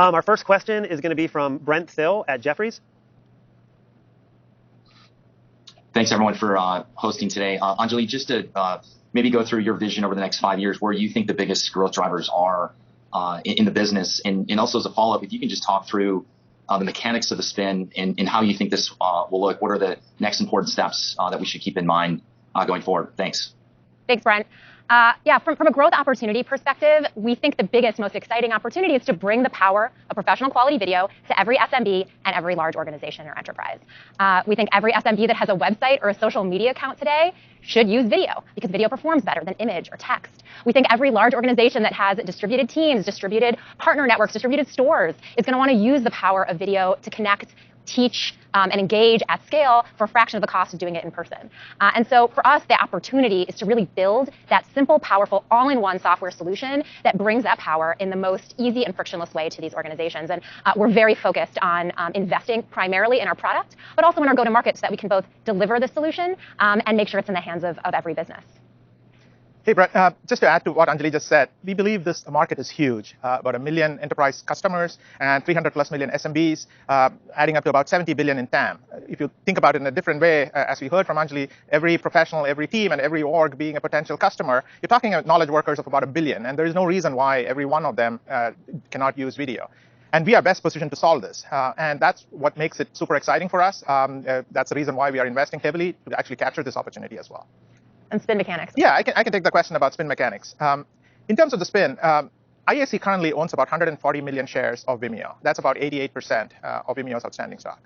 Our first question is going to be from Brent Thill at Jefferies. Thanks, everyone, for hosting today. Anjali, just to maybe go through your vision over the next 5 years, where you think the biggest growth drivers are in the business. And also as a follow-up, if you can just talk through the mechanics of the spin and how you think this will look. What are the next important steps that we should keep in mind going forward? Thanks. Thanks, Brent. Yeah, from a growth opportunity perspective, we think the biggest, most exciting opportunity is to bring the power of professional quality video to every SMB and every large organization or enterprise. We think every SMB that has a website or a social media account today should use video because video performs better than image or text. We think every large organization that has distributed teams, distributed partner networks, distributed stores is going to want to use the power of video to connect, teach, and engage at scale for a fraction of the cost of doing it in person. And so for us, the opportunity is to really build that simple, powerful, all-in-one software solution that brings that power in the most easy and frictionless way to these organizations. And we're very focused on investing primarily in our product, but also in our go-to-market so that we can both deliver the solution and make sure it's in the hands of every business. Hey, Brett, just to add to what Anjali just said, we believe this market is huge, about 1 million enterprise customers and 300+ million SMBs, adding up to about 70 billion in TAM. If you think about it in a different way, as we heard from Anjali, every professional, every team, and every org being a potential customer, you're talking about knowledge workers of about 1 billion, and there is no reason why every one of them cannot use video. And we are best positioned to solve this. And that's what makes it super exciting for us. That's the reason why we are investing heavily to actually capture this opportunity as well. And spin mechanics. Yeah, I can take the question about spin mechanics. In terms of the spin, IAC currently owns about 140 million shares of Vimeo. That's about 88% of Vimeo's outstanding stock.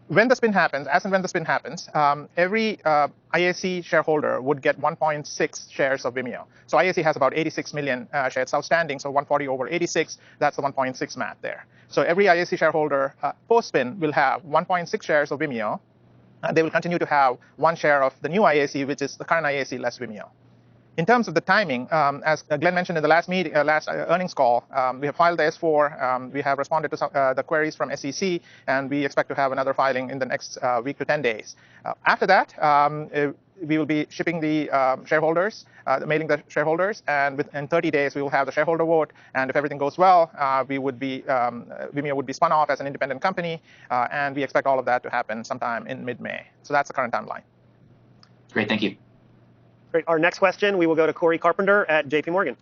When the spin happens, as and when the spin happens, every IAC shareholder would get 1.6 shares of Vimeo. So IAC has about 86 million shares outstanding. So 140 over 86, that's the 1.6 math there. So every IAC shareholder post-spin will have 1.6 shares of Vimeo. They will continue to have 1 share of the new IAC, which is the current IAC less Vimeo. In terms of the timing, as Glenn mentioned in the last earnings call, we have filed the S4. We have responded to the queries from SEC, and we expect to have another filing in the next week to 10 days. After that, we will be shipping the shareholders, mailing the shareholders, and within 30 days, we will have the shareholder vote. And if everything goes well, Vimeo would be spun off as an independent company, and we expect all of that to happen sometime in mid-May. So that's the current timeline. Great, thank you. Great. Our next question, we will go to Corey Carpenter at JP Morgan.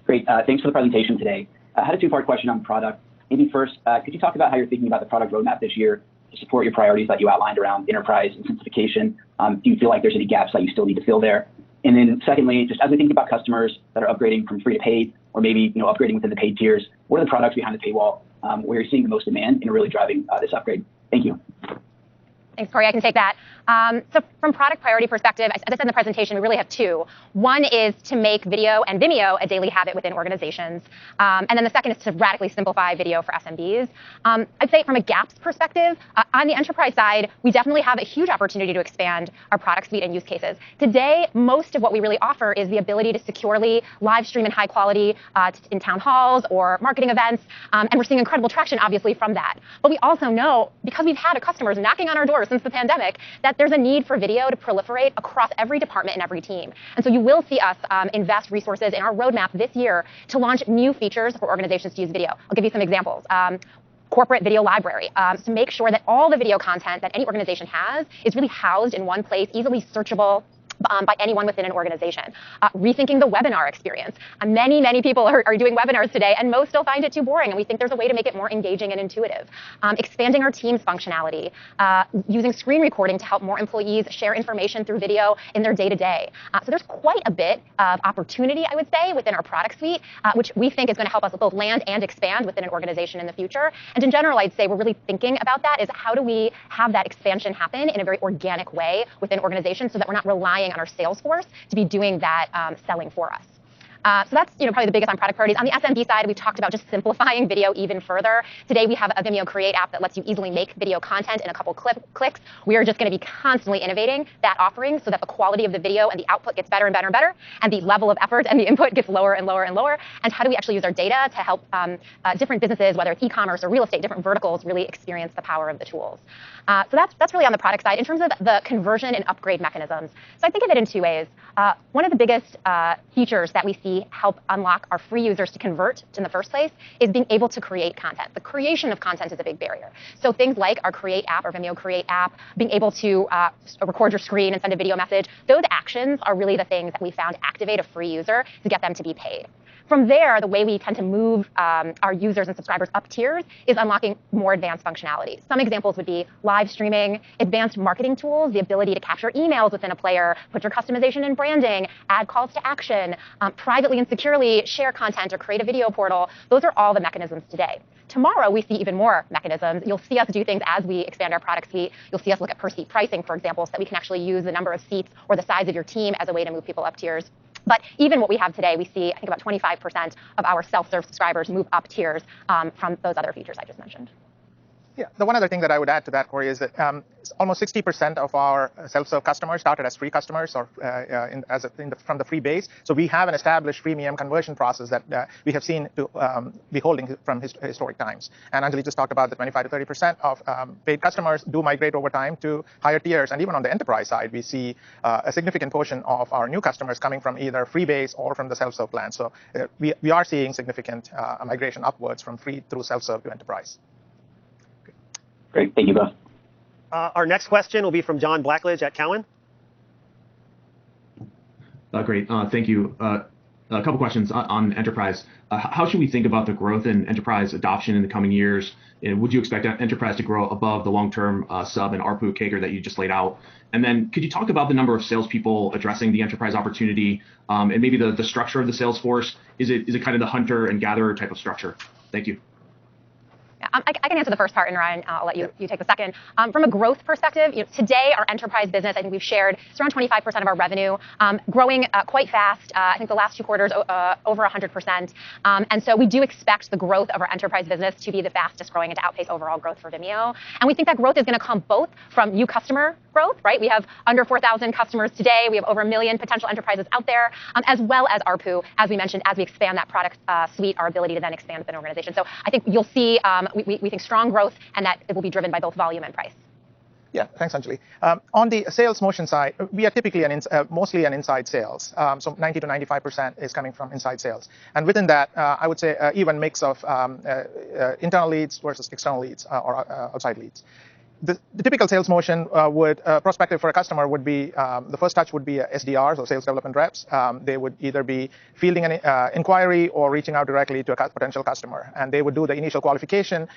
Great. Thanks for the presentation today. I had a 2-part question on product. Maybe first, could you talk about how you're thinking about the product roadmap this year to support your priorities that you outlined around enterprise and simplification? Do you feel like there's any gaps that you still need to fill there? And then secondly, just as we think about customers that are upgrading from free to paid, or maybe upgrading within the paid tiers, what are the products behind the paywall where you're seeing the most demand and are really driving this upgrade? Thank you. Thanks, Corey. I can take that. So from product priority perspective, as I said in the presentation, we really have 2. One is to make video and Vimeo a daily habit within organizations. And then the second is to radically simplify video for SMBs. I'd say from a gaps perspective, on the enterprise side, we definitely have a huge opportunity to expand our product suite and use cases. Today, most of what we really offer is the ability to securely live stream in high quality in town halls or marketing events. And we're seeing incredible traction, obviously, from that. But we also know, because we've had customers knocking on our doors since the pandemic, that there's a need for video to proliferate across every department and every team. And so you will see us invest resources in our roadmap this year to launch new features for organizations to use video. I'll give you some examples. Corporate video library, to make sure that all the video content that any organization has is really housed in one place, easily searchable by anyone within an organization. Rethinking the webinar experience. Many people are doing webinars today, and most still find it too boring, and we think there's a way to make it more engaging and intuitive. Expanding our Teams functionality, using screen recording to help more employees share information through video in their day-to-day. So there's quite a bit of opportunity, I would say, within our product suite, which we think is going to help us both land and expand within an organization in the future. And in general, I'd say we're really thinking about that is how do we have that expansion happen in a very organic way within organizations so that we're not relying on our sales force to be doing that selling for us. So that's probably the biggest on product priorities. On the SMB side, we talked about just simplifying video even further. Today, we have a Vimeo Create app that lets you easily make video content in a couple clicks. We are just going to be constantly innovating that offering so that the quality of the video and the output gets better and better and better, and the level of effort and the input gets lower and lower and lower. And how do we actually use our data to help different businesses, whether it's e-commerce or real estate, different verticals, really experience the power of the tools. So that's really on the product side. In terms of the conversion and upgrade mechanisms, so I think of it in 2 ways. One of the biggest features that we see we help unlock our free users to convert in the first place is being able to create content. The creation of content is a big barrier. So things like our Create app, our Vimeo Create app, being able to record your screen and send a video message, those actions are really the things that we found activate a free user to get them to be paid. From there, the way we tend to move our users and subscribers up tiers is unlocking more advanced functionality. Some examples would be live streaming, advanced marketing tools, the ability to capture emails within a player, put your customization and branding, add calls to action, privately and securely share content or create a video portal. Those are all the mechanisms today. Tomorrow, we see even more mechanisms. You'll see us do things as we expand our product suite. You'll see us look at per seat pricing, for example, so that we can actually use the number of seats or the size of your team as a way to move people up tiers. But even what we have today, we see, I think, about 25% of our self-serve subscribers move up tiers from those other features I just mentioned. Yeah, the one other thing that I would add to that, Corey, is that almost 60% of our self-serve customers started as free customers or from the free base. So we have an established freemium conversion process that we have seen to be holding from historic times. And Anjali just talked about the 25 to 30% of paid customers do migrate over time to higher tiers. And even on the enterprise side, we see a significant portion of our new customers coming from either free base or from the self-serve plan. So we are seeing significant migration upwards from free through self-serve to enterprise. Great. Thank you both. Our next question will be from John Blackledge at Cowen. Great. Thank you. A couple questions on enterprise. How should we think about the growth in enterprise adoption in the coming years? And would you expect enterprise to grow above the long-term sub and ARPU CAGR that you just laid out? And then could you talk about the number of salespeople addressing the enterprise opportunity and maybe the structure of the sales force? Is it kind of the hunter and gatherer type of structure? Thank you. I can answer the first part, and Ryan, I'll let you take the second. From a growth perspective, today our enterprise business, I think we've shared, it's around 25% of our revenue, growing quite fast. I think the last 2 quarters over 100%. And so we do expect the growth of our enterprise business to be the fastest growing and to outpace overall growth for Vimeo. And we think that growth is going to come both from new customer growth, right? We have under 4,000 customers today. We have over 1 million potential enterprises out there, as well as ARPU, as we mentioned, as we expand that product suite, our ability to then expand within an organization. So I think you'll see we think strong growth and that it will be driven by both volume and price. Yeah, thanks, Anjali. On the sales motion side, we are typically mostly an inside sales. So 90 to 95% is coming from inside sales. And within that, I would say even mix of internal leads versus external leads or outside leads. The typical sales motion prospective for a customer would be, the first touch would be SDRs or sales development reps. They would either be fielding an inquiry or reaching out directly to a potential customer. And they would do the initial qualification.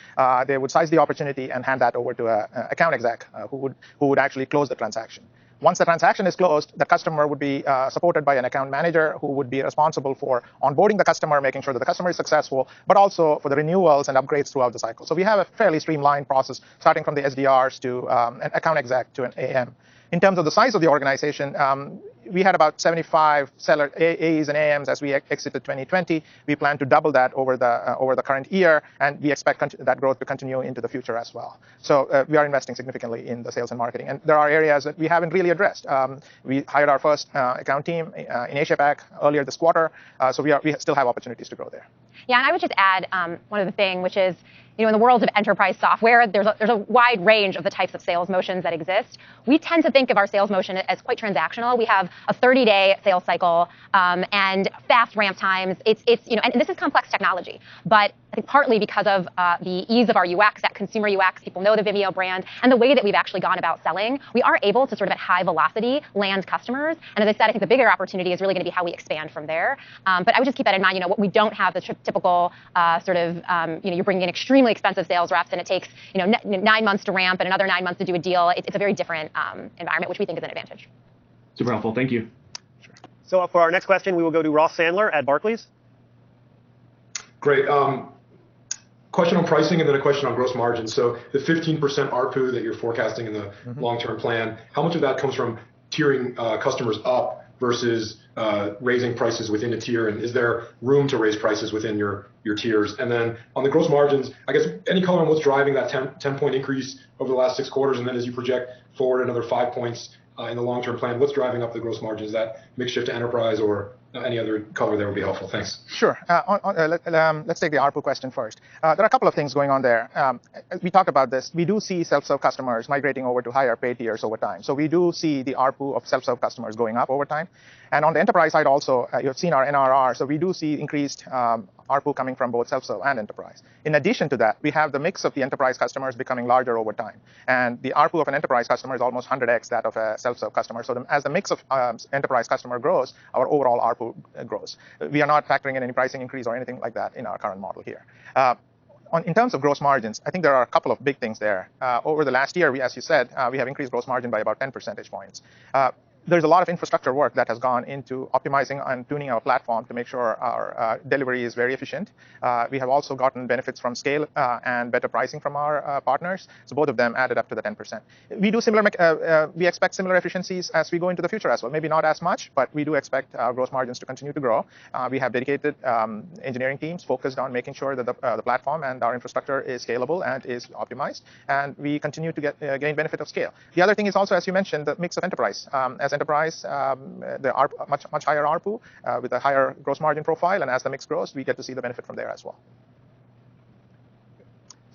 They would size the opportunity and hand that over to an account exec who would actually close the transaction. Once the transaction is closed, the customer would be supported by an account manager who would be responsible for onboarding the customer, making sure that the customer is successful, but also for the renewals and upgrades throughout the cycle. So we have a fairly streamlined process, starting from the SDRs to an account exec to an AM. In terms of the size of the organization, we had about 75 seller AEs and AMs as we exited 2020. We plan to double that over the current year, and we expect that growth to continue into the future as well. So we are investing significantly in the sales and marketing, and there are areas that we haven't really addressed. We hired our first account team in Asia Pac earlier this quarter, so we still have opportunities to grow there. Yeah, and I would just add one other thing, which is, in the world of enterprise software, there's a wide range of the types of sales motions that exist. We tend to think of our sales motion as quite transactional. We have a 30-day sales cycle and fast ramp times. And this is complex technology, but I think partly because of the ease of our UX, that consumer UX, people know the Vimeo brand, and the way that we've actually gone about selling, we are able to sort of at high velocity land customers. And as I said, I think the bigger opportunity is really going to be how we expand from there. But I would just keep that in mind. What we don't have the typical you're bringing in extremely expensive sales reps, and it takes 9 months to ramp and another 9 months to do a deal. It's a very different environment, which we think is an advantage. Super helpful. Thank you. Sure. So for our next question, we will go to Ross Sandler at Barclays. Great. Question on pricing and then a question on gross margin. So the 15% ARPU that you're forecasting in the long-term plan, how much of that comes from tiering customers up versus raising prices within a tier? And is there room to raise prices within your tiers? And then on the gross margins, I guess any color on what's driving that 10-point increase over the last 6 quarters? And then as you project forward another 5 points in the long-term plan, what's driving up the gross margins? Is that mix shift to enterprise or Any other color there would be helpful. Thanks. Sure. Let's take the ARPU question first. There are a couple of things going on there. We talked about this. We do see self-serve customers migrating over to higher paid tiers over time. So we do see the ARPU of self-serve customers going up over time. And on the enterprise side also, you've seen our NRR. So we do see increased ARPU coming from both self-serve and enterprise. In addition to that, we have the mix of the enterprise customers becoming larger over time. And the ARPU of an enterprise customer is almost 100x that of a self-serve customer. So as the mix of enterprise customer grows, our overall ARPU grows. We are not factoring in any pricing increase or anything like that in our current model here. In terms of gross margins, I think there are a couple of big things there. Over the last year, as you said, we have increased gross margin by about 10 percentage points. There's a lot of infrastructure work that has gone into optimizing and tuning our platform to make sure our delivery is very efficient. We have also gotten benefits from scale and better pricing from our partners. So both of them added up to the 10%. We expect similar efficiencies as we go into the future as well. Maybe not as much, but we do expect our gross margins to continue to grow. We have dedicated engineering teams focused on making sure that the platform and our infrastructure is scalable and is optimized. And we continue to gain benefit of scale. The other thing is also, as you mentioned, the mix of enterprise. As enterprise, the much higher ARPU with a higher gross margin profile, and as the mix grows, we get to see the benefit from there as well.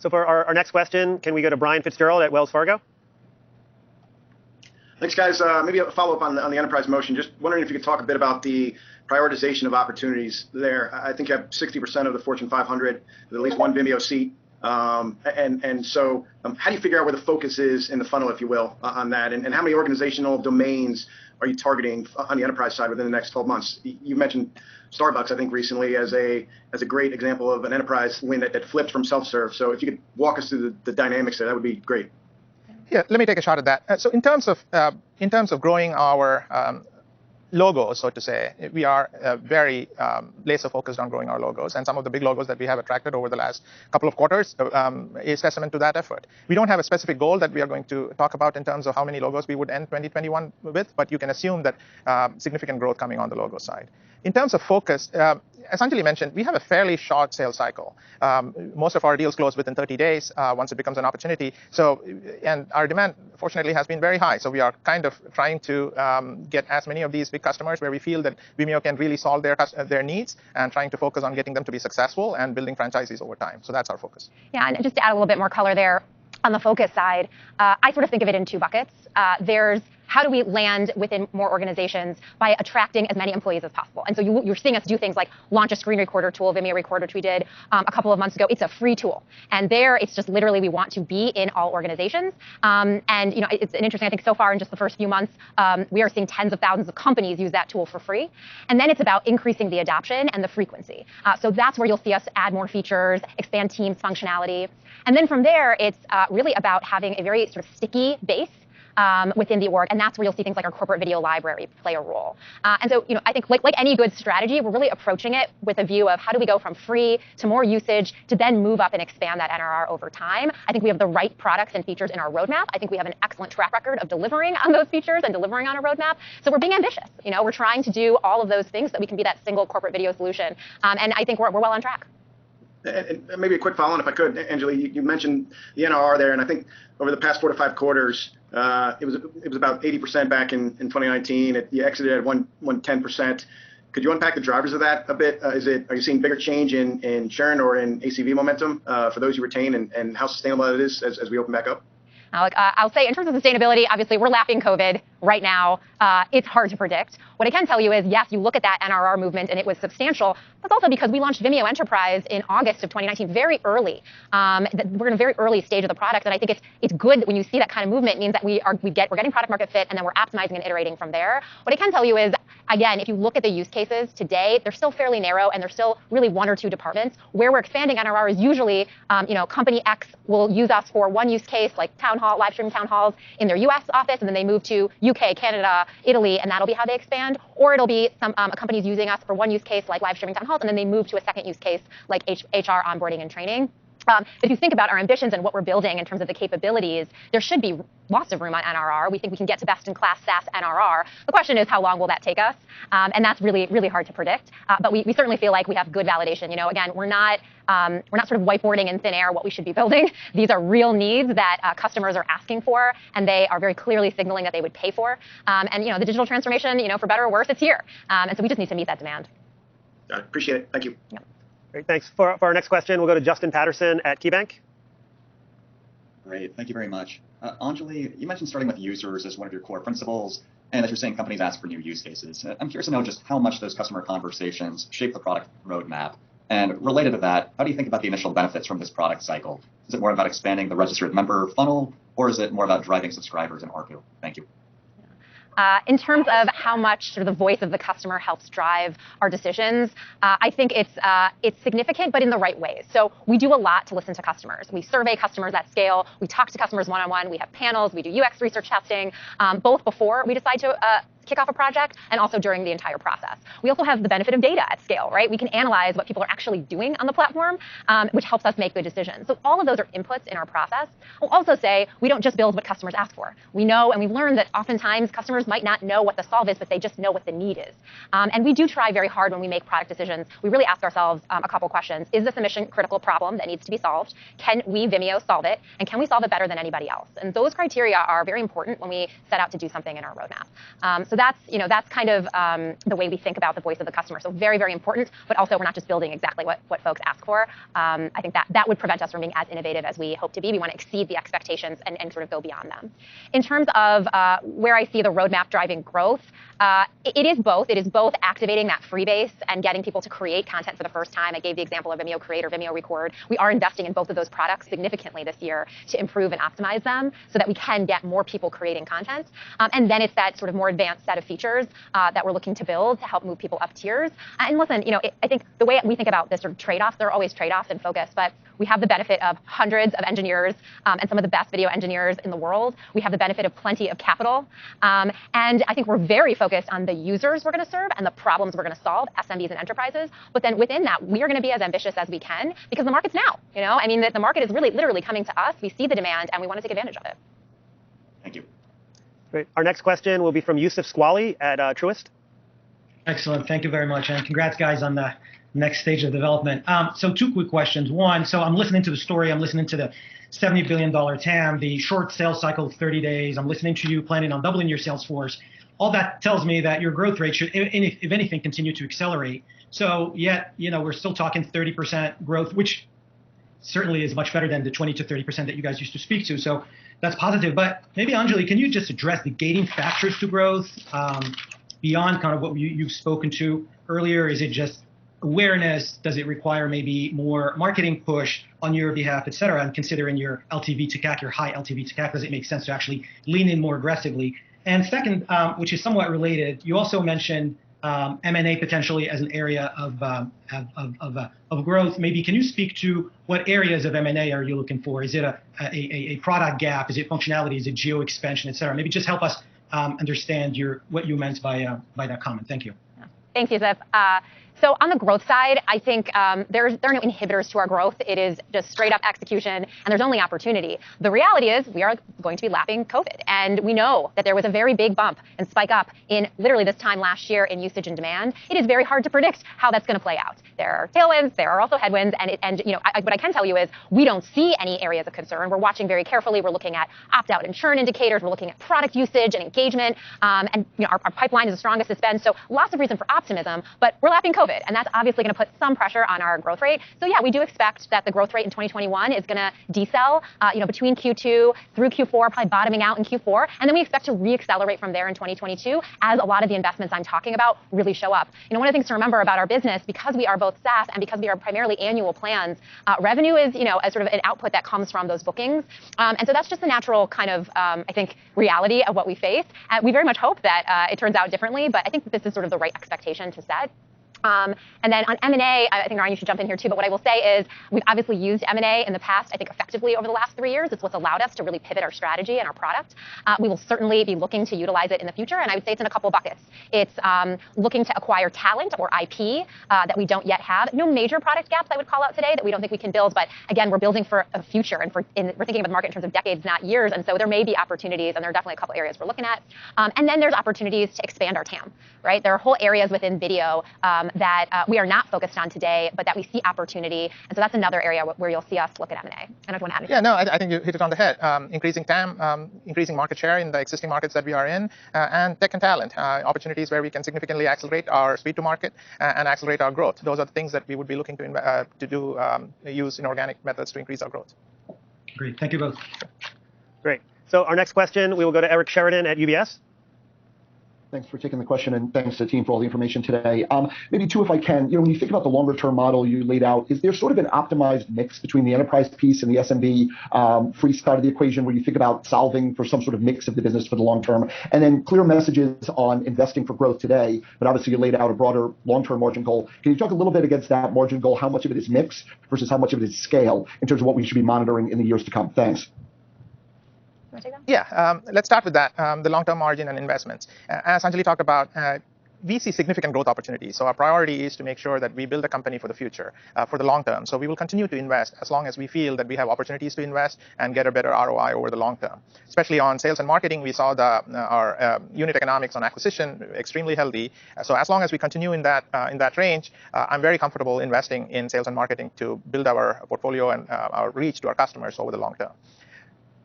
So for our next question, can we go to Brian Fitzgerald at Wells Fargo? Thanks, guys. Maybe a follow-up on the enterprise motion. Just wondering if you could talk a bit about the prioritization of opportunities there. I think you have 60% of the Fortune 500 with at least one Vimeo seat. So how do you figure out where the focus is in the funnel, if you will, on that? And how many organizational domains are you targeting on the enterprise side within the next 12 months? You mentioned Starbucks, I think, recently as a great example of an enterprise win that flipped from self-serve. So if you could walk us through the dynamics there, that would be great. Yeah, let me take a shot at that. So in terms of growing our logos, so to say, we are very laser focused on growing our logos, and some of the big logos that we have attracted over the last couple of quarters is testament to that effort. We don't have a specific goal that we are going to talk about in terms of how many logos we would end 2021 with, but you can assume that significant growth coming on the logo side. In terms of focus, as Anjali mentioned, we have a fairly short sales cycle. Most of our deals close within 30 days once it becomes an opportunity. And our demand, fortunately, has been very high. So we are kind of trying to get as many of these big customers where we feel that Vimeo can really solve their needs, and trying to focus on getting them to be successful and building franchises over time. So that's our focus. Yeah, and just to add a little bit more color there, on the focus side, I sort of think of it in two buckets. There's how do we land within more organizations by attracting as many employees as possible. And so you're seeing us do things like launch a screen recorder tool, Vimeo Record, which we did a couple of months ago. It's a free tool. And there, it's just literally we want to be in all organizations. And it's an interesting, I think so far in just the first few months, we are seeing tens of thousands of companies use that tool for free. And then it's about increasing the adoption and the frequency. So that's where you'll see us add more features, expand Teams functionality. And then from there, it's really about having a very sort of sticky base within the org, and that's where you'll see things like our corporate video library play a role. And so, I think like any good strategy, we're really approaching it with a view of how do we go from free to more usage to then move up and expand that NRR over time. I think we have the right products and features in our roadmap. I think we have an excellent track record of delivering on those features and delivering on a roadmap. So we're being ambitious. We're trying to do all of those things so that we can be that single corporate video solution. And I think we're well on track. And maybe a quick follow-on, if I could, Anjali, you mentioned the NRR there, and I think over the past 4 to 5 quarters, it was about 80% back in 2019. You exited at 110%. Could you unpack the drivers of that a bit? Are you seeing bigger change in churn or in ACV momentum for those you retain, and how sustainable it is as we open back up? I'll say in terms of sustainability, obviously we're lapping COVID right now. It's hard to predict. What I can tell you is, yes, you look at that NRR movement and it was substantial. That's also because we launched Vimeo Enterprise in August of 2019, very early. We're in a very early stage of the product, and I think it's good that when you see that kind of movement, it means that we're getting product market fit, and then we're optimizing and iterating from there. What I can tell you is, again, if you look at the use cases today, they're still fairly narrow, and they're still really 1 or 2 departments. Where we're expanding NRR is usually, company X will use us for one use case, like live streaming town halls in their US office, and then they move to UK, Canada, Italy, and that'll be how they expand. Or it'll be a company's using us for one use case, like live streaming town halls, and then they move to a second use case, like HR onboarding and training. If you think about our ambitions and what we're building in terms of the capabilities, there should be lots of room on NRR. We think we can get to best-in-class SaaS NRR. The question is, how long will that take us? And that's really, really hard to predict. But we certainly feel like we have good validation. Again, we're not sort of whiteboarding in thin air what we should be building. These are real needs that customers are asking for, and they are very clearly signaling that they would pay for. And the digital transformation, for better or worse, it's here. And so we just need to meet that demand. Got it. Appreciate it. Thank you. Yep. Great, thanks. For our next question, we'll go to Justin Patterson at KeyBank. Great, thank you very much. Anjali, you mentioned starting with users as one of your core principles, and that you're saying companies ask for new use cases. I'm curious to know just how much those customer conversations shape the product roadmap. And related to that, how do you think about the initial benefits from this product cycle? Is it more about expanding the registered member funnel, or is it more about driving subscribers and ARPU? Thank you. In terms of how much sort of the voice of the customer helps drive our decisions, I think it's significant, but in the right ways. So we do a lot to listen to customers. We survey customers at scale. We talk to customers one-on-one. We have panels. We do UX research testing, both before we decide to kick off a project and also during the entire process. We also have the benefit of data at scale, right? We can analyze what people are actually doing on the platform, which helps us make good decisions. So all of those are inputs in our process. I'll also say we don't just build what customers ask for. We know and we've learned that oftentimes customers might not know what the solve is, but they just know what the need is. And we do try very hard when we make product decisions. We really ask ourselves a couple questions. Is this a mission critical problem that needs to be solved? Can we, Vimeo, solve it? And can we solve it better than anybody else? And those criteria are very important when we set out to do something in our roadmap. So that's kind of the way we think about the voice of the customer. So very, very important, but also we're not just building exactly what folks ask for. I think that would prevent us from being as innovative as we hope to be. We want to exceed the expectations and sort of go beyond them. In terms of where I see the roadmap driving growth, it is both. It is both activating that free base and getting people to create content for the first time. I gave the example of Vimeo Create or Vimeo Record. We are investing in both of those products significantly this year to improve and optimize them so that we can get more people creating content. And then it's that sort of more advanced set of features that we're looking to build to help move people up tiers. And listen, I think the way we think about this sort of trade-offs, there are always trade-offs in focus, but we have the benefit of hundreds of engineers and some of the best video engineers in the world. We have the benefit of plenty of capital. And I think we're very focused on the users we're going to serve and the problems we're going to solve, SMBs and enterprises. But then within that, we are going to be as ambitious as we can because the market's now. I mean, the market is really literally coming to us. We see the demand and we want to take advantage of it. Thank you. Great. Our next question will be from Youssef Squali at Truist. Excellent. Thank you very much. And congrats, guys, on the next stage of development. So two quick questions. One, so I'm listening to the story. I'm listening to the $70 billion TAM, the short sales cycle of 30 days. I'm listening to you planning on doubling your sales force. All that tells me that your growth rate should, if anything, continue to accelerate. So yet, we're still talking 30% growth, which certainly is much better than the 20 to 30% that you guys used to speak to. So that's positive. But maybe, Anjali, can you just address the gating factors to growth beyond kind of what you've spoken to earlier? Is it just awareness? Does it require maybe more marketing push on your behalf, et cetera? And considering your LTV to CAC, your high LTV to CAC, does it make sense to actually lean in more aggressively? And second, which is somewhat related, you also mentioned M&A potentially as an area of growth. Maybe can you speak to what areas of M&A are you looking for? Is it a product gap? Is it functionality? Is it geo expansion, et cetera? Maybe just help us understand what you meant by that comment. Thank you. Thanks, Youssef. So on the growth side, I think there are no inhibitors to our growth. It is just straight up execution, and there's only opportunity. The reality is we are going to be lapping COVID, and we know that there was a very big bump and spike up in literally this time last year in usage and demand. It is very hard to predict how that's going to play out. There are tailwinds, there are also headwinds, and what I can tell you is we don't see any areas of concern. We're watching very carefully. We're looking at opt-out and churn indicators. We're looking at product usage and engagement, and our pipeline is the strongest it's been. So lots of reason for optimism, but we're lapping COVID. And that's obviously going to put some pressure on our growth rate. So yeah, we do expect that the growth rate in 2021 is going to decel, between Q2 through Q4, probably bottoming out in Q4. And then we expect to reaccelerate from there in 2022 as a lot of the investments I'm talking about really show up. One of the things to remember about our business, because we are both SaaS and because we are primarily annual plans, revenue is, a sort of an output that comes from those bookings. And so that's just the natural kind of, I think, reality of what we face. We very much hope that it turns out differently, but I think that this is sort of the right expectation to set. And then on M&A, I think, Ryan, you should jump in here too, but what I will say is we've obviously used M&A in the past, I think effectively over the last 3 years. It's what's allowed us to really pivot our strategy and our product. We will certainly be looking to utilize it in the future, and I would say it's in a couple of buckets. It's looking to acquire talent or IP that we don't yet have. No major product gaps I would call out today that we don't think we can build, but again, we're building for a future, and we're thinking about the market in terms of decades, not years, and so there may be opportunities, and there are definitely a couple areas we're looking at. And then there's opportunities to expand our TAM, right? There are whole areas within video that we are not focused on today, but that we see opportunity. And so that's another area where you'll see us look at M&A. I don't know if you want to add anything. Yeah, no, I think you hit it on the head. Increasing TAM, increasing market share in the existing markets that we are in, and tech and talent, opportunities where we can significantly accelerate our speed to market and accelerate our growth. Those are the things that we would be looking to use inorganic methods to increase our growth. Great. Thank you both. Great. So our next question, we will go to Eric Sheridan at UBS. Thanks for taking the question, and thanks to the team for all the information today. Maybe two, if I can. When you think about the longer-term model you laid out, is there sort of an optimized mix between the enterprise piece and the SMB free side of the equation, where you think about solving for some sort of mix of the business for the long term? And then clear messages on investing for growth today, but obviously you laid out a broader long-term margin goal. Can you talk a little bit against that margin goal? How much of it is mix versus how much of it is scale in terms of what we should be monitoring in the years to come? Thanks. Yeah, let's start with that, the long-term margin and investments. As Anjali talked about, we see significant growth opportunities. So our priority is to make sure that we build a company for the future, for the long term. So we will continue to invest as long as we feel that we have opportunities to invest and get a better ROI over the long term. Especially on sales and marketing, we saw our unit economics on acquisition extremely healthy. So as long as we continue in that range, I'm very comfortable investing in sales and marketing to build our portfolio and our reach to our customers over the long term.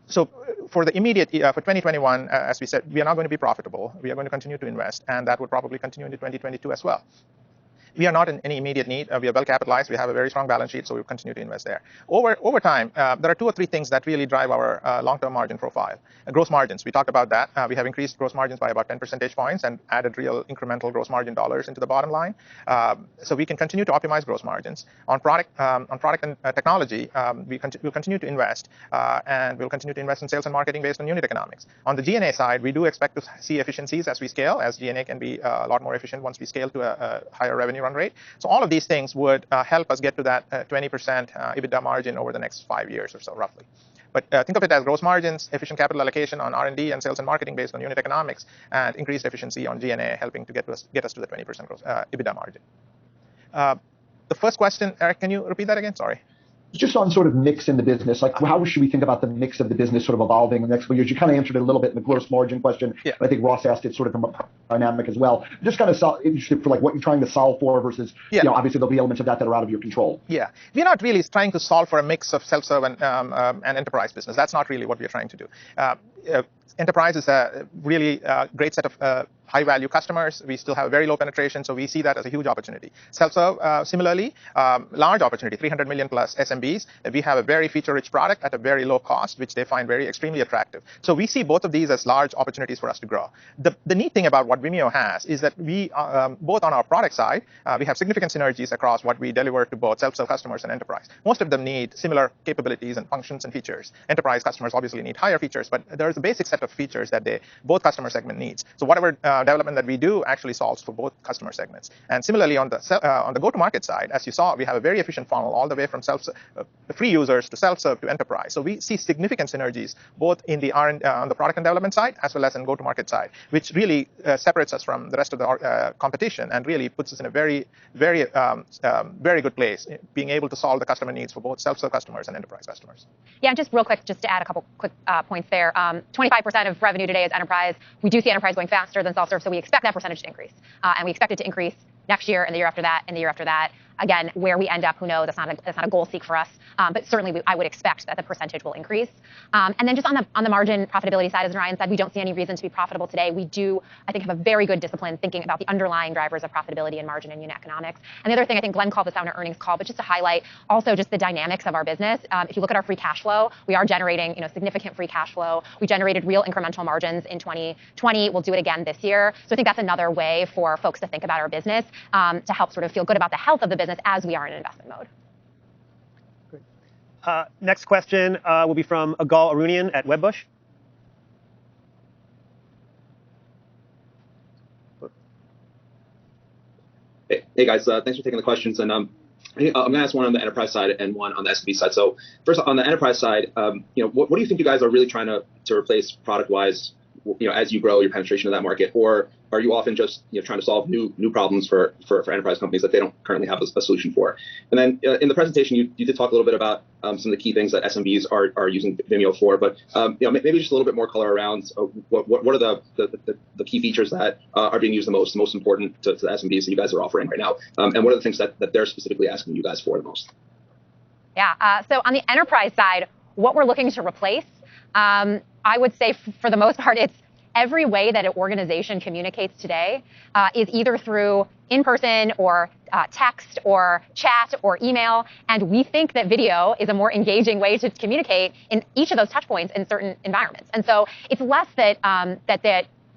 So for the immediate, for 2021, as we said, we are not going to be profitable. We are going to continue to invest, and that would probably continue into 2022 as well. We are not in any immediate need. We are well capitalized. We have a very strong balance sheet, so we'll continue to invest there. Over time, there are 2 or 3 things that really drive our long-term margin profile. Gross margins, we talked about that. We have increased gross margins by about 10 percentage points and added real incremental gross margin dollars into the bottom line. So we can continue to optimize gross margins. On product and technology, we'll continue to invest, and we'll continue to invest in sales and marketing based on unit economics. On the G&A side, we do expect to see efficiencies as we scale, as G&A can be a lot more efficient once we scale to a higher revenue run rate. So all of these things would help us get to that 20% EBITDA margin over the next 5 years or so, roughly. But think of it as gross margins, efficient capital allocation on R&D and sales and marketing based on unit economics, and increased efficiency on G&A, helping to get us to the 20% gross EBITDA margin. The first question, Eric, can you repeat that again? Sorry. Just on sort of mix in the business, like how should we think about the mix of the business sort of evolving in the next few years? You kind of answered it a little bit in the gross margin question. Yeah. But I think Ross asked it sort of from a dynamic as well. Just kind of interested for like what you're trying to solve for versus, obviously there'll be elements of that are out of your control. Yeah, we're not really trying to solve for a mix of self-serve and enterprise business. That's not really what we're trying to do. Enterprise is a really great set of high-value customers. We still have very low penetration, so we see that as a huge opportunity. Self-serve, similarly, large opportunity, 300 million plus SMBs. We have a very feature-rich product at a very low cost, which they find extremely attractive. So we see both of these as large opportunities for us to grow. The neat thing about what Vimeo has is that we, both on our product side, we have significant synergies across what we deliver to both self-serve customers and enterprise. Most of them need similar capabilities and functions and features. Enterprise customers obviously need higher features, but there's a basic set of features that both customer segment needs. So whatever development that we do actually solves for both customer segments. And similarly, on the go-to-market side, as you saw, we have a very efficient funnel all the way from free users to self-serve to enterprise. So we see significant synergies both in the on the product and development side as well as in go-to-market side, which really separates us from the rest of the competition and really puts us in a very, very, very good place, being able to solve the customer needs for both self-serve customers and enterprise customers. Yeah, just real quick, just to add a couple quick points there. 25% of revenue today is enterprise. We do see enterprise going faster than self-serve, so we expect that percentage to increase. And we expect it to increase next year and the year after that and the year after that. Again, where we end up, who knows? That's not a goal seek for us, but certainly I would expect that the percentage will increase. And then just on the margin profitability side, as Ryan said, we don't see any reason to be profitable today. We do, I think, have a very good discipline thinking about the underlying drivers of profitability and margin and unit economics. And the other thing, I think Glenn called this out in our earnings call, but just to highlight also just the dynamics of our business. If you look at our free cash flow, we are generating significant free cash flow. We generated real incremental margins in 2020. We'll do it again this year. So I think that's another way for folks to think about our business to help sort of feel good about the health of the business as we are in investment mode. Great. Next question will be from Agal Arunian at Wedbush. Hey guys, thanks for taking the questions. And I'm going to ask one on the enterprise side and one on the SMB side. So first, on the enterprise side, what do you think you guys are really trying to replace product-wise, as you grow your penetration of that market, or are you often just trying to solve new problems for enterprise companies that they don't currently have a solution for? And then in the presentation, you did talk a little bit about some of the key things that SMBs are using Vimeo for, but maybe just a little bit more color around what are the key features that are being used the most important to the SMBs that you guys are offering right now, and what are the things that they're specifically asking you guys for the most? Yeah. So on the enterprise side, what we're looking to replace, I would say for the most part, it's every way that an organization communicates today is either through in-person or text or chat or email. And we think that video is a more engaging way to communicate in each of those touch points in certain environments. And so it's less that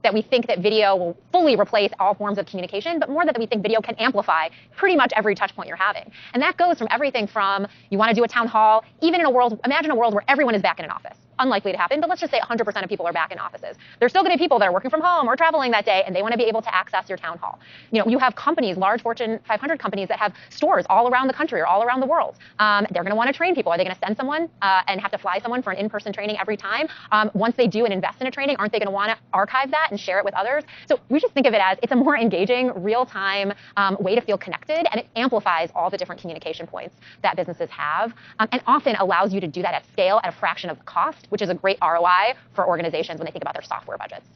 that we think that video will fully replace all forms of communication, but more that we think video can amplify pretty much every touch point you're having. And that goes from everything from you want to do a town hall, even in a world, imagine a world where everyone is back in an office. Unlikely to happen, but let's just say 100% of people are back in offices. There's still going to be people that are working from home or traveling that day, and they want to be able to access your town hall. You have companies, large Fortune 500 companies that have stores all around the country or all around the world. They're going to want to train people. Are they going to send someone and have to fly someone for an in-person training every time? Once they do and invest in a training, aren't they going to want to archive that and share it with others? So we just think of it as it's a more engaging, real-time way to feel connected, and it amplifies all the different communication points that businesses have, and often allows you to do that at scale at a fraction of the cost, which is a great ROI for organizations when they think about their software budgets.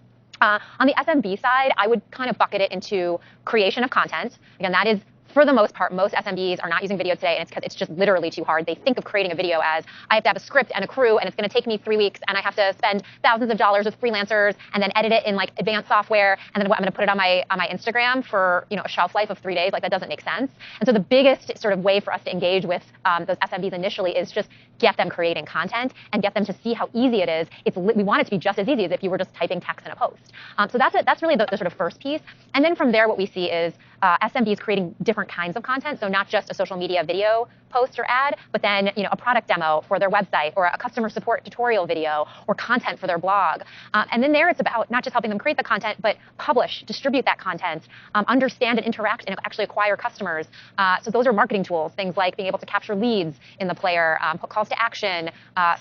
On the SMB side, I would kind of bucket it into creation of content. Again, that is, for the most part, most SMBs are not using video today, and it's because it's just literally too hard. They think of creating a video as I have to have a script and a crew, and it's going to take me 3 weeks, and I have to spend thousands of dollars with freelancers, and then edit it in like advanced software, and then I'm going to put it on my Instagram for a shelf life of 3 days. Like that doesn't make sense. And so the biggest sort of way for us to engage with those SMBs initially is just get them creating content and get them to see how easy it is. We want it to be just as easy as if you were just typing text in a post. So that's it. That's really the sort of first piece. And then from there, what we see is SMBs creating different kinds of content. So not just a social media video post or ad, but then a product demo for their website or a customer support tutorial video or content for their blog. And then there it's about not just helping them create the content, but publish, distribute that content, understand and interact and actually acquire customers. So those are marketing tools, things like being able to capture leads in the player, put calls to action,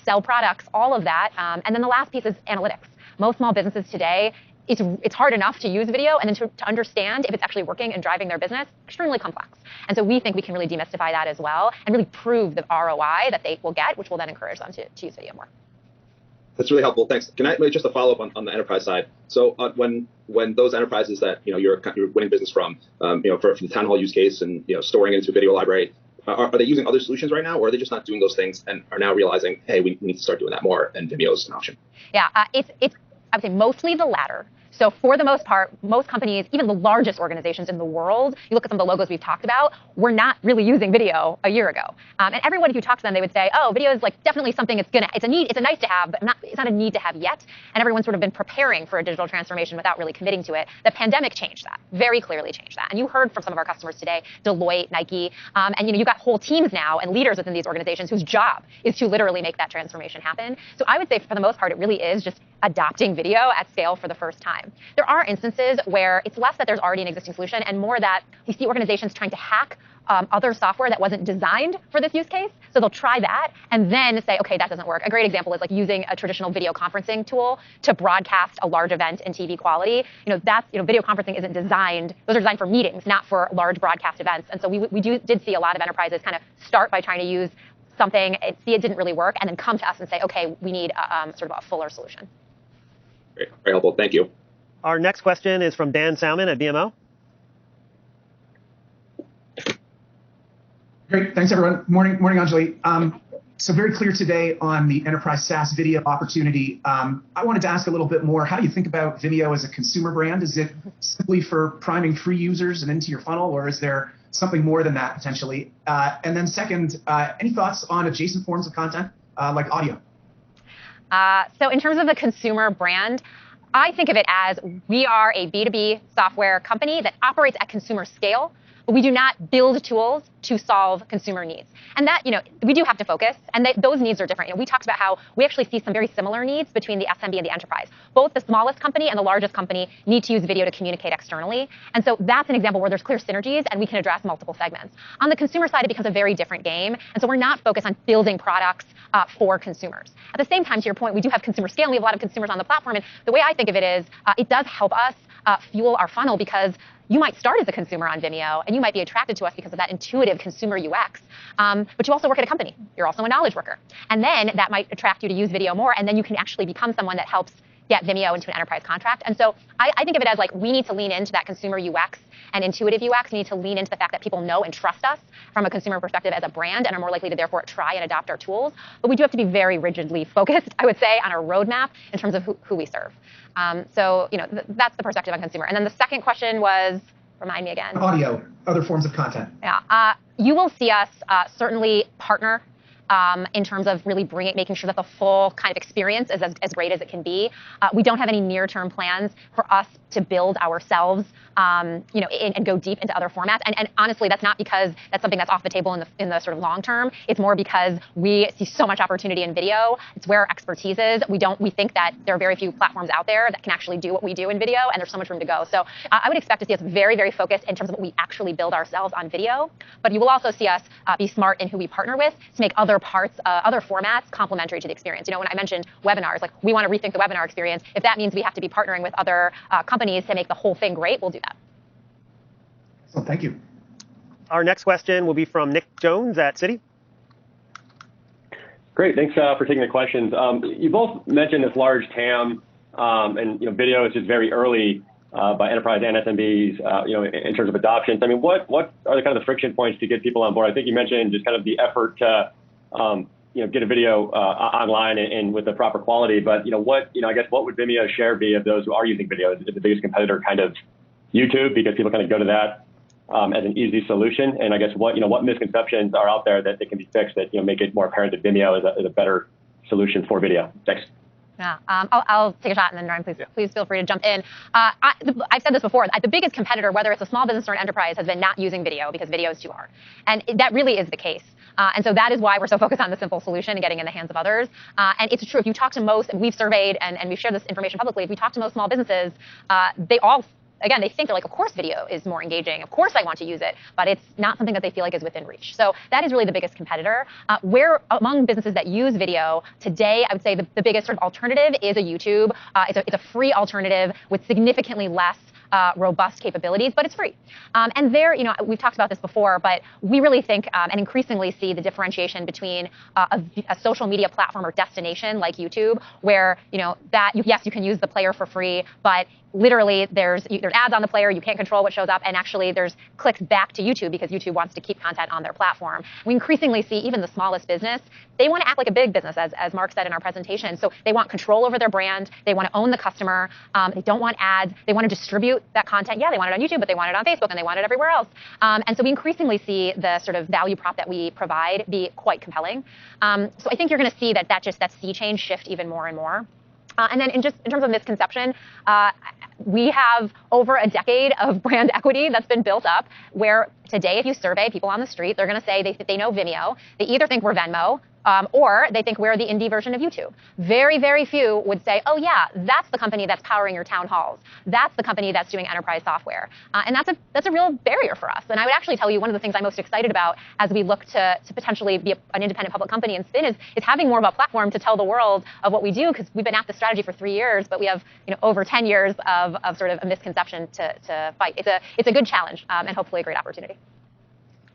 sell products, all of that. And then the last piece is analytics. Most small businesses today, it's hard enough to use video, and then to understand if it's actually working and driving their business, extremely complex. And so we think we can really demystify that as well and really prove the ROI that they will get, which will then encourage them to use video more. That's really helpful. Thanks. Can I just a follow up on the enterprise side? So when those enterprises that you're winning business from, for the town hall use case and storing it into a video library, are they using other solutions right now, or are they just not doing those things and are now realizing, hey, we need to start doing that more, and Vimeo is an option? Yeah, it's I would say mostly the latter. So for the most part, most companies, even the largest organizations in the world, you look at some of the logos we've talked about, were not really using video a year ago. And everyone, if you talk to them, they would say, oh, video is like definitely something it's a need, it's a nice to have, but it's not a need to have yet. And everyone's sort of been preparing for a digital transformation without really committing to it. The pandemic changed that, very clearly changed that. And you heard from some of our customers today, Deloitte, Nike, and you've got whole teams now and leaders within these organizations whose job is to literally make that transformation happen. So I would say for the most part, it really is just adopting video at scale for the first time. There are instances where it's less that there's already an existing solution and more that we see organizations trying to hack other software that wasn't designed for this use case. So they'll try that and then say, okay, that doesn't work. A great example is like using a traditional video conferencing tool to broadcast a large event in TV quality. Video conferencing isn't designed. Those are designed for meetings, not for large broadcast events. And so we did see a lot of enterprises kind of start by trying to use something, see it didn't really work, and then come to us and say, okay, we need sort of a fuller solution. Great. Very helpful. Thank you. Our next question is from Dan Salmon at Vimeo. Great. Thanks, everyone. Morning, Anjali. So very clear today on the enterprise SaaS video opportunity. I wanted to ask a little bit more. How do you think about Vimeo as a consumer brand? Is it simply for priming free users and into your funnel, or is there something more than that potentially? And then second, any thoughts on adjacent forms of content like audio? So in terms of the consumer brand, I think of it as we are a B2B software company that operates at consumer scale. but we do not build tools to solve consumer needs. And that, we do have to focus, and those needs are different. We talked about how we actually see some very similar needs between the SMB and the enterprise. Both the smallest company and the largest company need to use video to communicate externally. And so that's an example where there's clear synergies and we can address multiple segments. On the consumer side, it becomes a very different game. And so we're not focused on building products for consumers. At the same time, to your point, we do have consumer scale, and we have a lot of consumers on the platform. And the way I think of it is it does help us fuel our funnel, because you might start as a consumer on Vimeo and you might be attracted to us because of that intuitive consumer UX. But you also work at a company. You're also a knowledge worker. And then that might attract you to use video more. And then you can actually become someone that helps get Vimeo into an enterprise contract. And so I think of it as like we need to lean into that consumer UX and intuitive UX. We need to lean into the fact that people know and trust us from a consumer perspective as a brand and are more likely to therefore try and adopt our tools. But we do have to be very rigidly focused, I would say, on our roadmap in terms of who we serve. So that's the perspective on consumer. And then the second question was, remind me again. Audio, other forms of content. Yeah, you will see us certainly partner in terms of really making sure that the full kind of experience is as great as it can be. We don't have any near-term plans for us to build ourselves, and go deep into other formats. And honestly, that's not because that's something that's off the table in the sort of long term. It's more because we see so much opportunity in video. It's where our expertise is. We think that there are very few platforms out there that can actually do what we do in video, and there's so much room to go. So I would expect to see us very, very focused in terms of what we actually build ourselves on video. But you will also see us be smart in who we partner with to make other parts, other formats complementary to the experience. When I mentioned webinars, like we want to rethink the webinar experience. If that means we have to be partnering with other companies to make the whole thing great, we'll do that. Well, thank you. Our next question will be from Nick Jones at Citi. Great, thanks for taking the questions. You both mentioned this large TAM, and video is just very early by enterprise and SMBs, in terms of adoption. So, I mean, what are the kind of the friction points to get people on board? I think you mentioned just kind of the effort to, get a video online and with the proper quality. But I guess what would Vimeo share be of those who are using video? Is the biggest competitor kind of YouTube because people kind of go to that as an easy solution? And I guess what misconceptions are out there that can be fixed that make it more apparent that Vimeo is a better solution for video? Thanks. Yeah, I'll take a shot, and then Ryan, please feel free to jump in. I've said this before. The biggest competitor, whether it's a small business or an enterprise, has been not using video because video is too hard. And that really is the case. And so that is why we're so focused on the simple solution and getting in the hands of others. And it's true. If you talk to most, and we've surveyed and we've shared this information publicly, if we talk to most small businesses, they all, again, they think they're like, of course video is more engaging. Of course I want to use it, but it's not something that they feel like is within reach. So that is really the biggest competitor. Where among businesses that use video today, I would say the biggest sort of alternative is a YouTube. It's a free alternative with significantly less robust capabilities, but it's free. And there, we've talked about this before, but we really think and increasingly see the differentiation between a social media platform or destination like YouTube, where yes, you can use the player for free, but literally there's ads on the player, you can't control what shows up, and actually there's clicks back to YouTube because YouTube wants to keep content on their platform. We increasingly see even the smallest business, they want to act like a big business, as Mark said in our presentation. So they want control over their brand, they want to own the customer, they don't want ads, they want to distribute that content. Yeah, they want it on YouTube, but they want it on Facebook and they want it everywhere else. And so we increasingly see the sort of value prop that we provide be quite compelling. So I think you're going to see that sea change shift even more and more. And then in terms of misconception, we have over a decade of brand equity that's been built up where today, if you survey people on the street, they're going to say they know Vimeo. They either think we're Venmo, or they think we're the indie version of YouTube. Very, very few would say, oh yeah, that's the company that's powering your town halls. That's the company that's doing enterprise software. And that's a real barrier for us. And I would actually tell you one of the things I'm most excited about as we look to potentially be an independent public company and spin is having more of a platform to tell the world of what we do, because we've been at this strategy for 3 years, but we have over 10 years of sort of a misconception to fight. It's a good challenge and hopefully a great opportunity.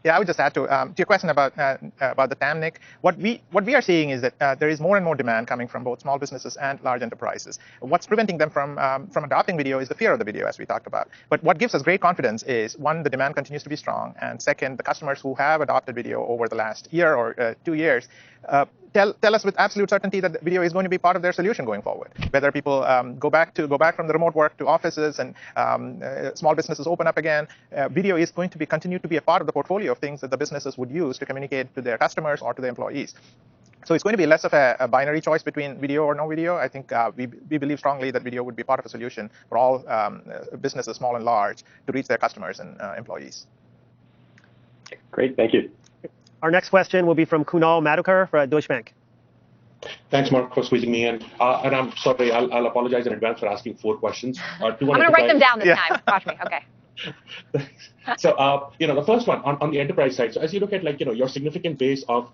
Yeah, I would just add to your question about the TAM, Nick. What we are seeing is that there is more and more demand coming from both small businesses and large enterprises. What's preventing them from adopting video is the fear of the video, as we talked about. But what gives us great confidence is, one, the demand continues to be strong, and second, the customers who have adopted video over the last year or 2 years tell us with absolute certainty that video is going to be part of their solution going forward. Whether people go back from the remote work to offices and small businesses open up again, video is going to continue to be a part of the portfolio of things that the businesses would use to communicate to their customers or to their employees. So it's going to be less of a binary choice between video or no video. I think we believe strongly that video would be part of a solution for all businesses, small and large, to reach their customers and employees. Great, thank you. Our next question will be from Kunal Madhukar for Deutsche Bank. Thanks, Mark, for squeezing me in. And I'm sorry, I'll apologize in advance for asking 4 questions. I'm going to write them down this time. Watch me. Okay. So, the first one on the enterprise side. So as you look at your significant base of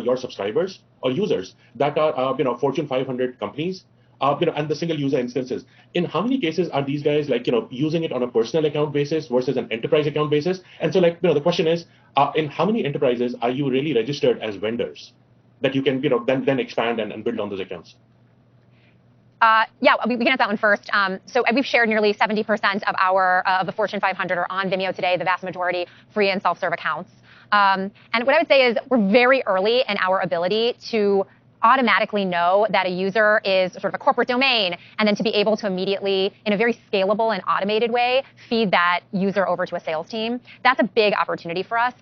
your subscribers or users that are, Fortune 500 companies, and the single user instances, in how many cases are these guys using it on a personal account basis versus an enterprise account basis? And so the question is, in how many enterprises are you really registered as vendors that you can, then expand and build on those accounts? Yeah, we can answer that one first. So we've shared nearly 70% of the Fortune 500 are on Vimeo today, the vast majority free and self-serve accounts. And what I would say is we're very early in our ability to automatically know that a user is sort of a corporate domain, and then to be able to immediately, in a very scalable and automated way, feed that user over to a sales team. That's a big opportunity for us.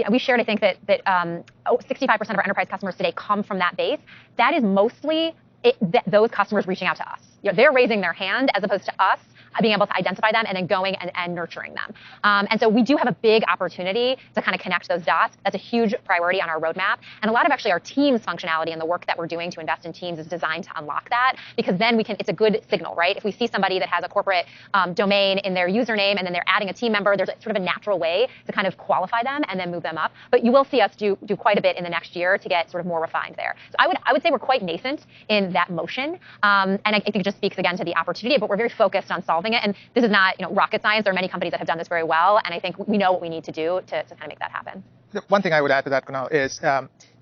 We shared, I think, that 65% of our enterprise customers today come from that base. That is mostly those customers reaching out to us. They're raising their hand as opposed to us being able to identify them and then going and nurturing them. And so we do have a big opportunity to kind of connect those dots. That's a huge priority on our roadmap. And a lot of actually our Teams functionality and the work that we're doing to invest in Teams is designed to unlock that, because then it's a good signal, right? If we see somebody that has a corporate domain in their username and then they're adding a team member, there's sort of a natural way to kind of qualify them and then move them up. But you will see us do quite a bit in the next year to get sort of more refined there. So I would say we're quite nascent in that motion. And I think it just speaks again to the opportunity, but we're very focused on solving it. And this is not rocket science. There are many companies that have done this very well. And I think we know what we need to do to kind of make that happen. One thing I would add to that, Kunal, is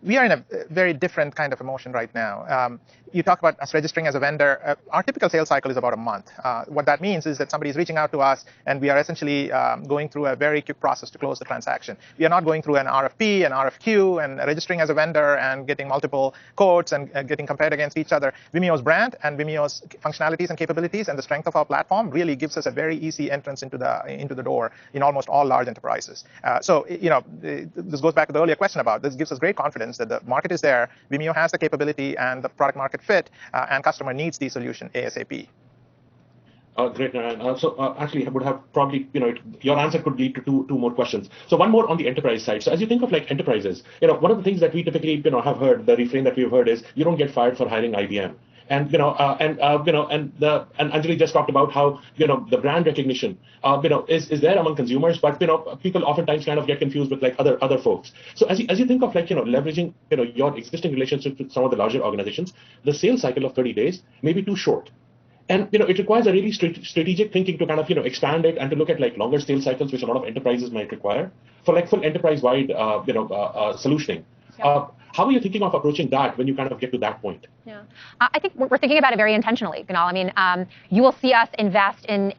we are in a very different kind of emotion right now. You talk about us registering as a vendor. Our typical sales cycle is about a month. What that means is that somebody is reaching out to us, and we are essentially going through a very quick process to close the transaction. We are not going through an RFP, an RFQ, and registering as a vendor and getting multiple quotes and getting compared against each other. Vimeo's brand and Vimeo's functionalities and capabilities and the strength of our platform really gives us a very easy entrance into the door in almost all large enterprises. So this goes back to the earlier question about this gives us great confidence that the market is there, Vimeo has the capability and the product market fit, and customer needs the solution ASAP. Great, Narayan. So actually, I would have probably, your answer could lead to two more questions. So one more on the enterprise side. So as you think of enterprises, one of the things that we typically, have heard, the refrain that we've heard is you don't get fired for hiring IBM. And and Anjali just talked about how the brand recognition is there among consumers, but people oftentimes kind of get confused with other folks. So as you think of leveraging your existing relationships with some of the larger organizations, the sales cycle of 30 days may be too short. And it requires a really strategic thinking to kind of expand it and to look at longer sales cycles, which a lot of enterprises might require for full enterprise-wide solutioning. Yep. How are you thinking of approaching that when you kind of get to that point? Yeah, I think we're thinking about it very intentionally, Kunal. I mean, you will see us invest in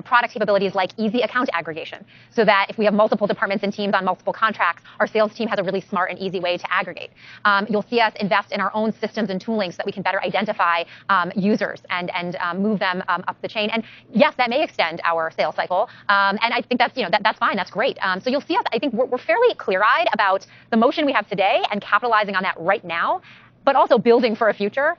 product capabilities like easy account aggregation, so that if we have multiple departments and teams on multiple contracts, our sales team has a really smart and easy way to aggregate. You'll see us invest in our own systems and tooling so that we can better identify users and move them up the chain. And yes, that may extend our sales cycle, and I think that's that's fine, that's great. So you'll see us. I think we're fairly clear-eyed about the motion we have today and capitalizing on that right now, but also building for a future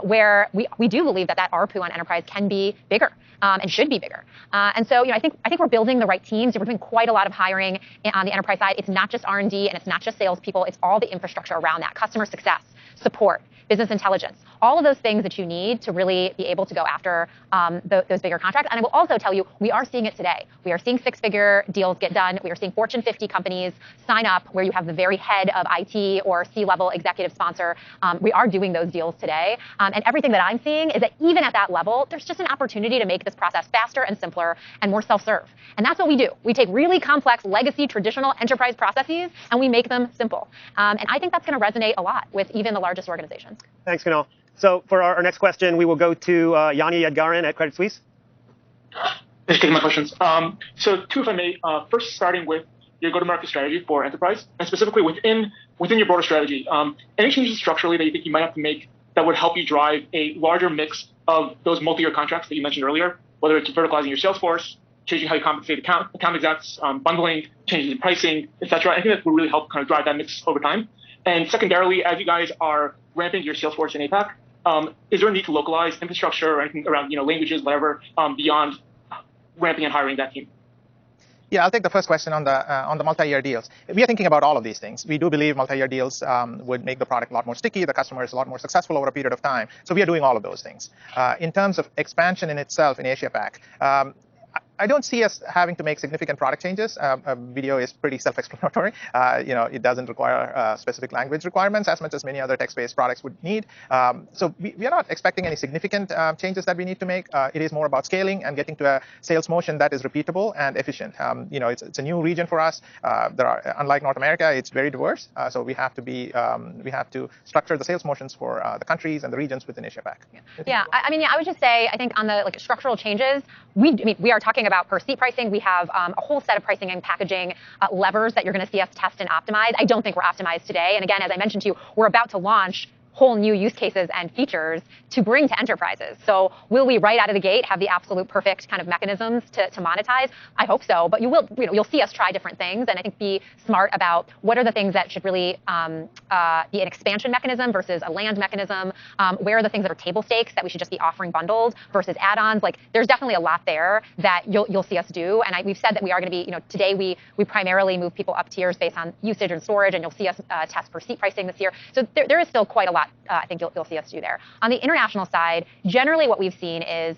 where we do believe that ARPU on enterprise can be bigger and should be bigger. And so I think we're building the right teams. We're doing quite a lot of hiring on the enterprise side. It's not just R&D and it's not just salespeople. It's all the infrastructure around that: customer success, support, business intelligence, all of those things that you need to really be able to go after those bigger contracts. And I will also tell you, we are seeing it today. We are seeing six-figure deals get done. We are seeing Fortune 50 companies sign up where you have the very head of IT or C-level executive sponsor. We are doing those deals today. And everything that I'm seeing is that even at that level, there's just an opportunity to make this process faster and simpler and more self-serve. And that's what we do. We take really complex, legacy, traditional enterprise processes, and we make them simple. And I think that's going to resonate a lot with even the largest organizations. Thanks, Kunal. So for our next question, we will go to Yanni Yadgaran at Credit Suisse. Thanks for taking my questions. So two, if I may. First, starting with your go-to-market strategy for enterprise, and specifically within your broader strategy. Any changes structurally that you think you might have to make that would help you drive a larger mix of those multi-year contracts that you mentioned earlier, whether it's verticalizing your sales force, changing how you compensate account execs, bundling, changing the pricing, et cetera. I think that would really help kind of drive that mix over time. And secondarily, as you guys are ramping your sales force in APAC, is there a need to localize infrastructure or anything around languages, whatever, beyond ramping and hiring that team? Yeah, I'll take the first question on the multi-year deals. We are thinking about all of these things. We do believe multi-year deals would make the product a lot more sticky, the customer is a lot more successful over a period of time. So we are doing all of those things. In terms of expansion in itself in Asia Pac, I don't see us having to make significant product changes. Video is pretty self-explanatory. It doesn't require specific language requirements as much as many other text-based products would need. So we are not expecting any significant changes that we need to make. It is more about scaling and getting to a sales motion that is repeatable and efficient. It's a new region for us. Unlike North America, it's very diverse. So we have to structure the sales motions for the countries and the regions within Asia Pac. Yeah, I would just say, I think on the structural changes, we are talking about per seat pricing. We have a whole set of pricing and packaging levers that you're going to see us test and optimize. I don't think we're optimized today. And again, as I mentioned to you, we're about to launch whole new use cases and features to bring to enterprises. So will we right out of the gate have the absolute perfect kind of mechanisms to monetize? I hope so, but you'll see us try different things, and I think be smart about what are the things that should really be an expansion mechanism versus a land mechanism. Where are the things that are table stakes that we should just be offering bundled versus add-ons? Like there's definitely a lot there that you'll see us do, and we've said that we are going to be, today we primarily move people up tiers based on usage and storage, and you'll see us test per seat pricing this year. So there is still quite a lot I think you'll see us do there. On the international side, generally what we've seen is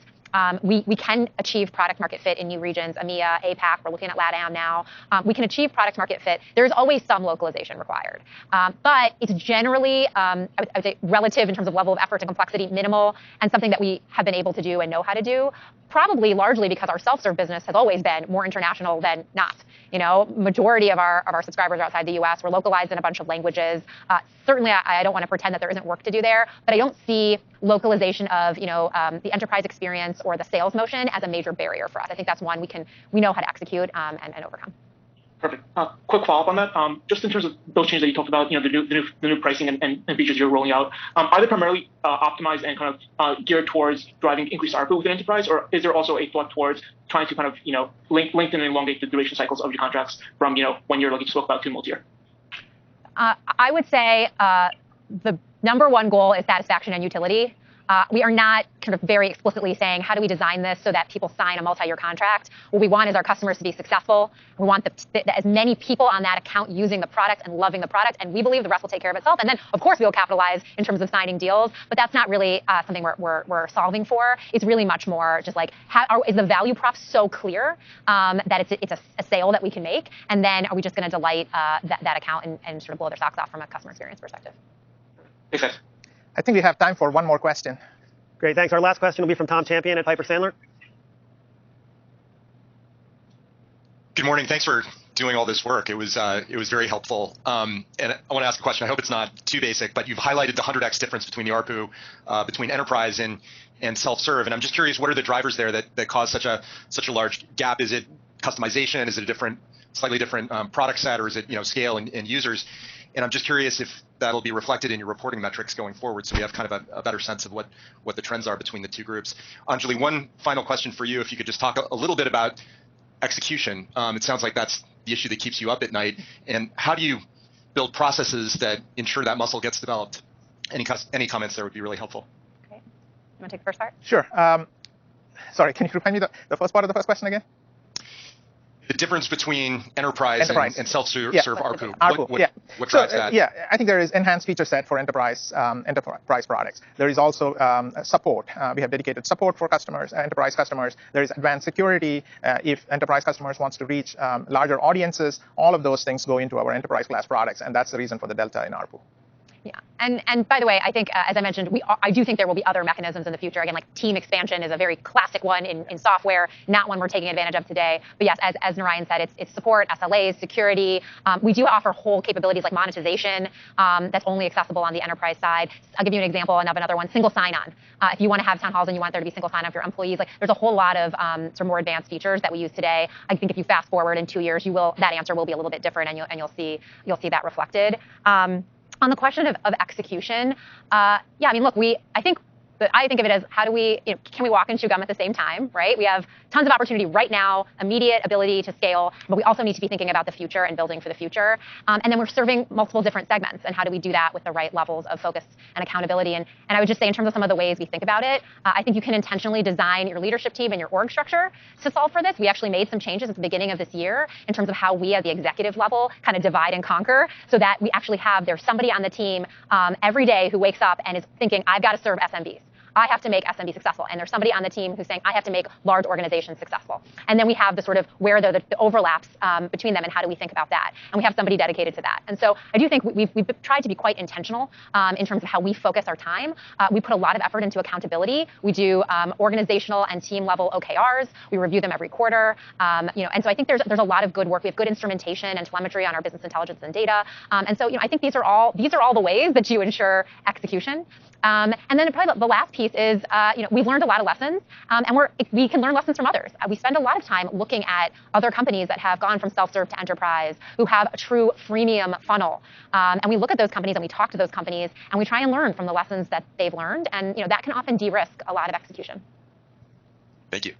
we can achieve product market fit in new regions, EMEA, APAC, we're looking at LATAM now. We can achieve product market fit. There's always some localization required. But it's generally, I would say, relative in terms of level of effort and complexity, minimal, and something that we have been able to do and know how to do, probably largely because our self-serve business has always been more international than not. Majority of our subscribers are outside the US. We're localized in a bunch of languages. Certainly, I don't want to pretend that there isn't work to do there, but I don't see localization of the enterprise experience or the sales motion as a major barrier for us. I think that's one we know how to execute and overcome. Perfect. Quick follow-up on that. Just in terms of those changes that you talked about, the new pricing and features you're rolling out, are they primarily optimized and kind of geared towards driving increased ARPU within enterprise, or is there also a thought towards trying to kind of lengthen and elongate the duration cycles of your contracts from when you're looking to spoke about to multi-year? I would say the number one goal is satisfaction and utility. We are not kind of very explicitly saying, how do we design this so that people sign a multi-year contract? What we want is our customers to be successful. We want as many people on that account using the product and loving the product, and we believe the rest will take care of itself. And then, of course, we will capitalize in terms of signing deals, but that's not really something we're solving for. It's really much more just like, is the value prop so clear that it's a sale that we can make? And then are we just going to delight that account and sort of blow their socks off from a customer experience perspective? Thanks, guys. I think we have time for one more question. Great, thanks. Our last question will be from Tom Champion at Piper Sandler. Good morning. Thanks for doing all this work. It was very helpful. And I want to ask a question. I hope it's not too basic, but you've highlighted the 100x difference between the ARPU between enterprise and self-serve. And I'm just curious, what are the drivers there that cause such a large gap? Is it customization? Is it a slightly different product set, or is it scale and users? And I'm just curious if that'll be reflected in your reporting metrics going forward, so we have kind of a better sense of what the trends are between the two groups. Anjali, one final question for you, if you could just talk a little bit about execution. It sounds like that's the issue that keeps you up at night. And how do you build processes that ensure that muscle gets developed? Any comments there would be really helpful. Okay. You want to take the first part? Sure. Sorry, can you remind me the first part of the first question again? The difference between enterprise. And self-serve ARPU. What drives that? Yeah, I think there is enhanced feature set for enterprise products. There is also support. We have dedicated support for customers, enterprise customers. There is advanced security. If enterprise customers wants to reach larger audiences, all of those things go into our enterprise class products, and that's the reason for the delta in ARPU. Yeah, and by the way, I think, as I mentioned, I do think there will be other mechanisms in the future. Again, like team expansion is a very classic one in software, not one we're taking advantage of today. But yes, as Narayan said, it's support, SLAs, security. We do offer whole capabilities like monetization that's only accessible on the enterprise side. I'll give you an example of another one, single sign-on. If you want to have town halls and you want there to be single sign-on for your employees, like there's a whole lot of sort of more advanced features that we use today. I think if you fast forward in 2 years, that answer will be a little bit different, and you'll see that reflected. On the question of execution, yeah, I mean, look, I think I think of it as how do we, can we walk and chew gum at the same time, right? We have tons of opportunity right now, immediate ability to scale, but we also need to be thinking about the future and building for the future. And then we're serving multiple different segments, and how do we do that with the right levels of focus and accountability? And I would just say, in terms of some of the ways we think about it, I think you can intentionally design your leadership team and your org structure to solve for this. We actually made some changes at the beginning of this year in terms of how we at the executive level kind of divide and conquer, so that we actually have there's somebody on the team every day who wakes up and is thinking, I've got to serve SMBs. I have to make SMB successful. And there's somebody on the team who's saying, I have to make large organizations successful. And then we have the sort of where the overlaps between them and how do we think about that. And we have somebody dedicated to that. And so I do think we've tried to be quite intentional in terms of how we focus our time. We put a lot of effort into accountability. We do organizational and team level OKRs. We review them every quarter. And so I think there's a lot of good work. We have good instrumentation and telemetry on our business intelligence and data. And so I think these are all the ways that you ensure execution. And then probably the last piece is, we've learned a lot of lessons, and we can learn lessons from others. We spend a lot of time looking at other companies that have gone from self-serve to enterprise, who have a true freemium funnel. And we look at those companies and we talk to those companies and we try and learn from the lessons that they've learned. And that can often de-risk a lot of execution. Thank you.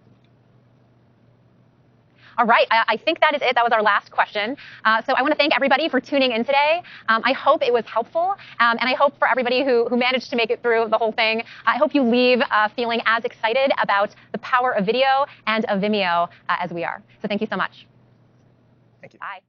All right, I think that is it. That was our last question. So I want to thank everybody for tuning in today. I hope it was helpful, and I hope for everybody who managed to make it through the whole thing, I hope you leave feeling as excited about the power of video and of Vimeo as we are. So thank you so much. Thank you. Bye.